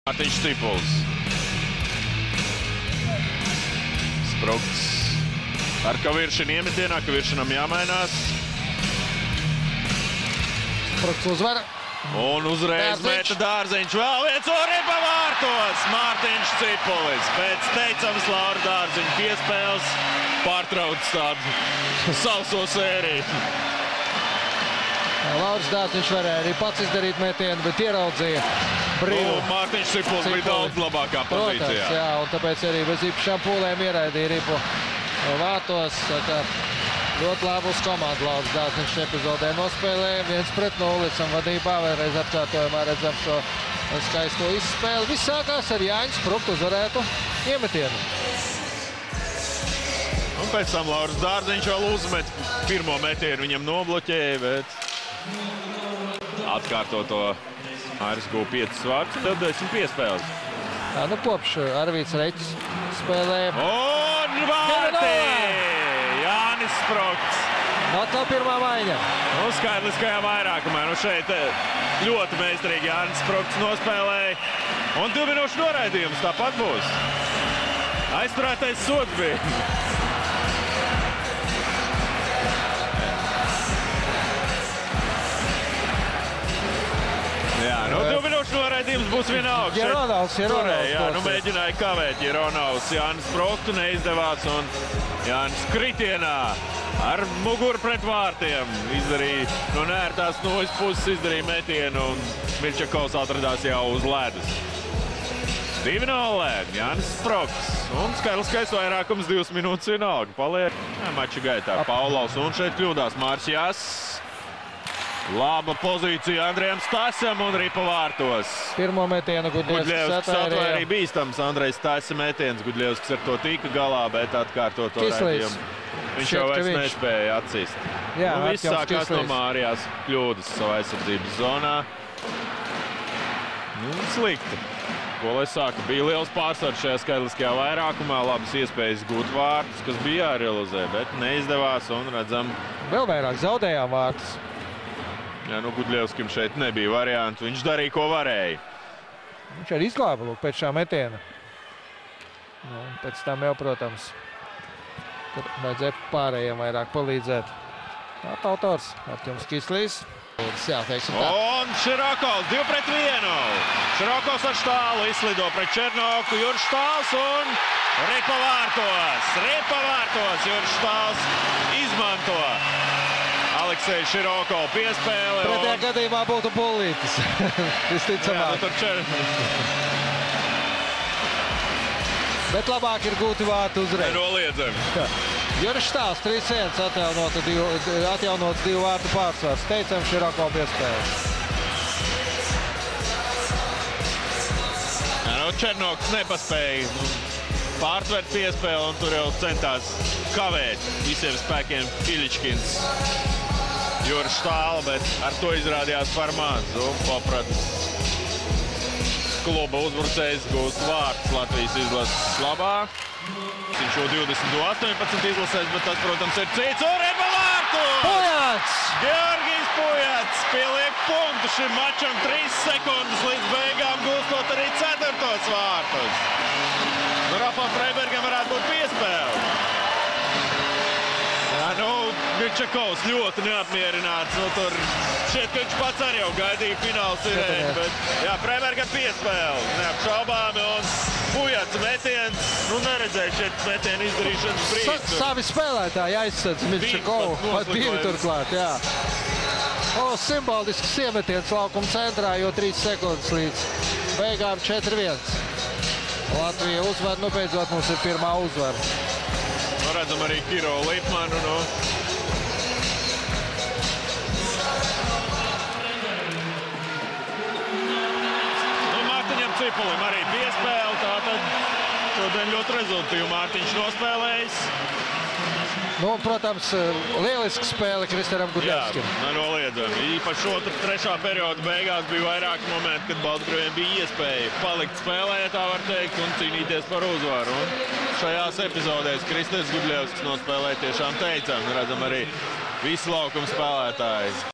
Mārtiņš Cipuls. Sprukts ar Kaviršinu iemetienā, Kaviršinam jāmainās. Sprukts uzvar. Un uzreiz meta Dārziņš. Vēl viens arī pa vārtos. Mārtiņš Cipulis. Pēc teicams Laura Dārziņa piespēles pārtrauc tādu sauso sēriju. Lauris Dārziņš varēja arī pats izdarīt metienu, bet ieraudzīja brīvu. Mārtiņš Cipulis bija daudz labākā pozīcijā. Protams, jā, un tāpēc arī bez īpašām pūlēm ieraidīja ripu vārtos. Ļoti labi uz komandu Lauris Dārziņš epizodē nospēlēja. 1-0 esam vadībā, vēlreiz atkārtojumā redzam šo skaisto izspēli. Viss sākās ar Jāņu Spruktu uzvarētu iemetienu. Un pēc tam Lauris Dārziņš vēl uzmet pirmo metienu, viņam nobloķēja, bet atkārto to Airis guva 5 vārtus, tad 10 piespēles. Jā, nu kopš Arvīts Reķis spēlē. Un vārtī! Jānis Sprukts. Atkal pirmā maiņa. Nu, skaitliskajā vairākumā. Nu, šeit ļoti meistarīgi Jānis Sprukts nospēlēja. Un 2 minūšu noraidījums tāpat būs. Aizturētais sods bija. Jā, nu 2 minūšu noraidījums būs vienalga. Jeronaus. Jā, nu mēģināja kavēt Jeronaus. Jānis Spruktu neizdevās un Jānis kritienā ar muguru pret vārtiem izdarīja no neērtās nojas puses izdarīja metienu un Miļčakovs atradās jau uz ledus. 2-0, Jānis Sprukts. Un skaitliskais vairākums 2 minūtes vienalga. Paliek mača gaitā Paulovs un šeit kļūdās Mārs Jāss. Laba pozīcija Andrejam Stasam un ripa vārtos. Pirmo metienu Gudļevskis atvēja arī bīstams Andrejs Stasa metiens. Gudļevskis ar to tika galā, bet atkārtot to raidījumu. Viņš jau vairs nespēja atsist. Jā, nu, viss sākās no Mārijās kļūdas savā aizsardzības zonā. Nu, slikti. Ko lai saka, bija liels pārsvars šajā skaitliskajā vairākumā. Labas iespējas gūt vārtus, kas bija jārealizē, bet neizdevās un redzam. Vēl vairāk zaudējām vārtus. Jā, nu Gudļevskim šeit nebija variantu. Viņš darīja, ko varēja. Viņš arī izglāba lūk pēc šā metiena. Nu, pēc tam jau, protams, tur vajadzēja pārējiem vairāk palīdzēt. Tā autors Artjums Kislīs. Jā, teiksim tā. Un Širokovs 2-1. Širokovs ar štālu izslido pret Černoku. Juris Štāls un ripa vārtos. Ripa vārtos. Juris Štāls izmanto Aleksejs Širokovs piespēle. Pretējā gadījumā būtu bullītis. Visticamāk. Jā, nu tur Bet labāk ir gūti vārti uzreiz. Nenoliedzami. Juris Štāls 3-1 atjaunots 2 vārtu pārsvars. Teicam Širokovs piespēles. Jā, nu Černoks nepaspēja pārtvert piespēli un tur jau centās kavēt visiem spēkiem Iličkins. Juris Štāla, bet ar to izrādījās par maz. Un Poprats kluba uzbrucējs gūst vārtus Latvijas izlases labā. Viņš jau 20-18 izlasēs, bet tas, protams, ir cits. Un ripa vārtos! Pujats! Georgijs Pujats pieliek punktu šim mačam 3 sekundes līdz beigām, gūstot arī 4. vārtus. Nu, Rafam Freibergam varētu būt piespēle. Jā, nu, Miļčakovs ļoti neapmierināts. Nu, tur šķiet, ka viņš pats arī jau gaidīja fināla sirēni, bet jā, Freibergam piespēle. Neapšaubāmi un Pujats metiens. Nu, neredzēja šeit metienu izdarīšanas brīdis. Savi spēlētāji aizsadz Miļčakovu. Pat 2 turklāt, jā. Simbolisks iemetiens laukuma centrā, jo 3 sekundes līdz beigām 4-1. Latvija uzvar, nu beidzot mums ir pirmā uzvara. Nu, redzam arī Kiro Lipmanu. Nu. Nu, Mārtiņam Cipulim arī piespēle, tātad šodien ļoti rezultīvi Mārtiņš nospēlējis. Nu, protams, lieliska spēle Kristaram Gudļevskim. Jā, nenoliedzami. Īpaši 3. perioda beigās bija vairāki momenti, kad Baltkrievienam bija iespēja palikt spēlē, ja tā var teikt, un cīnīties par uzvaru. Un šajās epizodēs Kristers Gudļevskis nospēlēja tiešām teicami. Redzam arī visu laukumu spēlētāju.